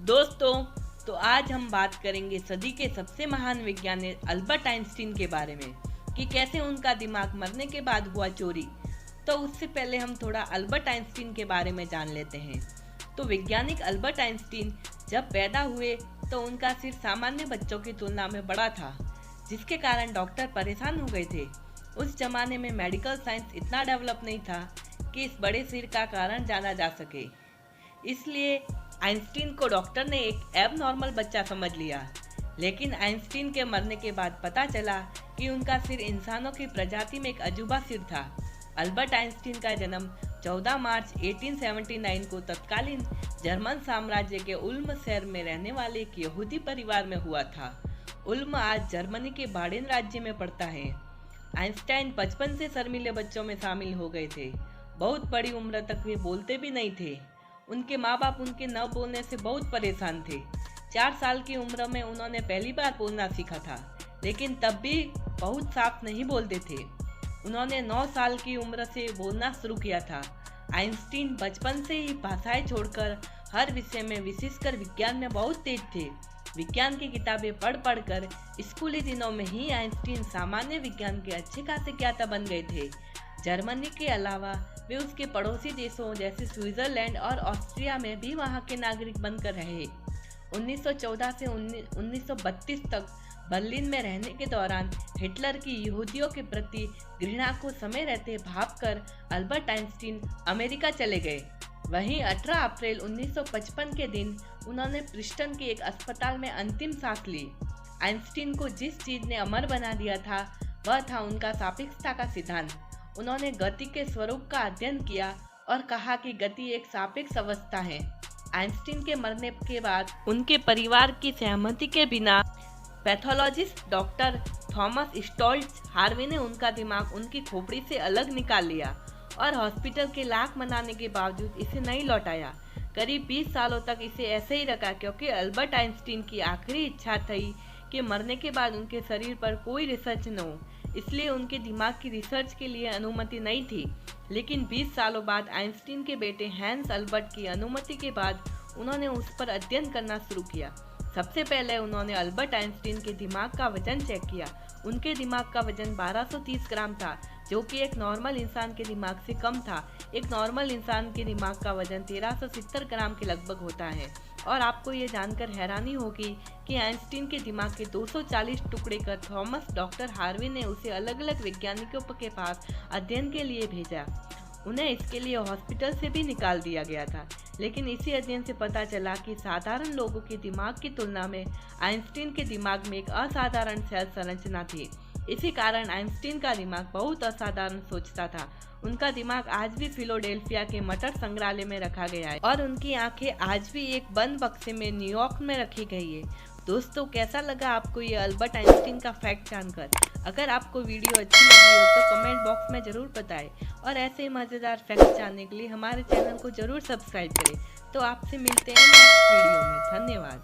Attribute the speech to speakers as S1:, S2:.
S1: दोस्तों, तो आज हम बात करेंगे सदी के सबसे महान वैज्ञानिक अल्बर्ट आइंस्टीन के बारे में कि कैसे उनका दिमाग मरने के बाद हुआ चोरी। तो उससे पहले हम थोड़ा अल्बर्ट आइंस्टीन के बारे में जान लेते हैं। तो वैज्ञानिक अल्बर्ट आइंस्टीन जब पैदा हुए तो उनका सिर सामान्य बच्चों की तुलना में बड़ा था, जिसके कारण डॉक्टर परेशान हो गए थे। उस जमाने में मेडिकल साइंस इतना डेवलप नहीं था कि इस बड़े सिर का कारण जाना जा सके, इसलिए आइंस्टीन को डॉक्टर ने एक एबनॉर्मल बच्चा समझ लिया। लेकिन आइंस्टीन के मरने के बाद पता चला कि उनका सिर इंसानों की प्रजाति में एक अजूबा सिर था। अल्बर्ट आइंस्टीन का जन्म 14 मार्च 1879 को तत्कालीन जर्मन साम्राज्य के उल्म शहर में रहने वाले एक यहूदी परिवार में हुआ था। उल्म आज जर्मनी के बाडेन राज्य में पड़ता है। आइंस्टाइन बचपन से शर्मीले बच्चों में शामिल हो गए थे। बहुत बड़ी उम्र तक वे बोलते भी नहीं थे। उनके माँ बाप उनके न बोलने से बहुत परेशान थे। 4 साल की उम्र में उन्होंने पहली बार बोलना सीखा था, लेकिन तब भी बहुत साफ नहीं बोलते थे। उन्होंने 9 साल की उम्र से बोलना शुरू किया था। आइंस्टीन बचपन से ही भाषाएं छोड़कर हर विषय में, विशेषकर विज्ञान में बहुत तेज थे। विज्ञान की किताबें पढ़ कर स्कूली दिनों में ही आइंस्टीन सामान्य विज्ञान के अच्छे खासे ज्ञाता बन गए थे। जर्मनी के अलावा वे उसके पड़ोसी देशों जैसे स्विट्जरलैंड और ऑस्ट्रिया में भी वहां के नागरिक बनकर रहे। 1914 से 1932 तक बर्लिन में रहने के दौरान हिटलर की यहूदियों के प्रति घृणा को समय रहते भांपकर अल्बर्ट आइंस्टीन अमेरिका चले गए। वहीं 18 अप्रैल 1955 के दिन उन्होंने प्रिस्टन के एक अस्पताल में अंतिम सांस ली। आइंस्टीन को जिस चीज ने अमर बना दिया था वह था उनका सापेक्षता का सिद्धांत। उन्होंने गति के स्वरूप का अध्ययन किया और कहा कि गति एक सापेक्ष अवस्था है। आइंस्टीन के मरने के बाद उनके परिवार की सहमति के बिना पैथोलॉजिस्ट डॉक्टर थॉमस स्टोल्ट्ज हार्वे ने उनका दिमाग उनकी खोपड़ी से अलग निकाल लिया और हॉस्पिटल के लाख मनाने के बावजूद इसे नहीं लौटाया। करीब 20 सालों तक इसे ऐसे ही रखा, क्योंकि अल्बर्ट आइंस्टीन की आखिरी इच्छा थी कि मरने के बाद उनके शरीर पर कोई रिसर्च न हो, इसलिए उनके दिमाग की रिसर्च के लिए अनुमति नहीं थी। लेकिन 20 सालों बाद आइंस्टीन के बेटे हैंस अल्बर्ट की अनुमति के बाद उन्होंने उस पर अध्ययन करना शुरू किया। सबसे पहले उन्होंने अल्बर्ट आइंस्टीन के दिमाग का वजन चेक किया। उनके दिमाग का वजन 1230 ग्राम था, जो कि एक नॉर्मल इंसान के दिमाग से कम था। एक नॉर्मल इंसान के दिमाग का वजन 1370 ग्राम के लगभग होता है। और आपको ये जानकर हैरानी होगी कि आइंस्टीन के दिमाग के 240 टुकड़े कर थॉमस डॉक्टर हार्वे ने उसे अलग अलग वैज्ञानिकों के पास अध्ययन के लिए भेजा। उन्हें इसके लिए हॉस्पिटल से भी निकाल दिया गया था। लेकिन इसी अध्ययन से पता चला कि साधारण लोगों के दिमाग की तुलना में आइंस्टीन के दिमाग में एक असाधारण सेल संरचना थी। इसी कारण आइंस्टीन का दिमाग बहुत असाधारण सोचता था। उनका दिमाग आज भी फिलाडेल्फिया के मटर संग्रहालय में रखा गया है और उनकी आंखें आज भी एक बंद बक्से में न्यूयॉर्क में रखी गई है। दोस्तों, कैसा लगा आपको ये अल्बर्ट आइंस्टीन का फैक्ट जानकर? अगर आपको वीडियो अच्छी लगी हो तो कमेंट बॉक्स में ज़रूर बताएं और ऐसे ही मज़ेदार फैक्ट जानने के लिए हमारे चैनल को ज़रूर सब्सक्राइब करें। तो आपसे मिलते हैं नेक्स्ट वीडियो में। धन्यवाद।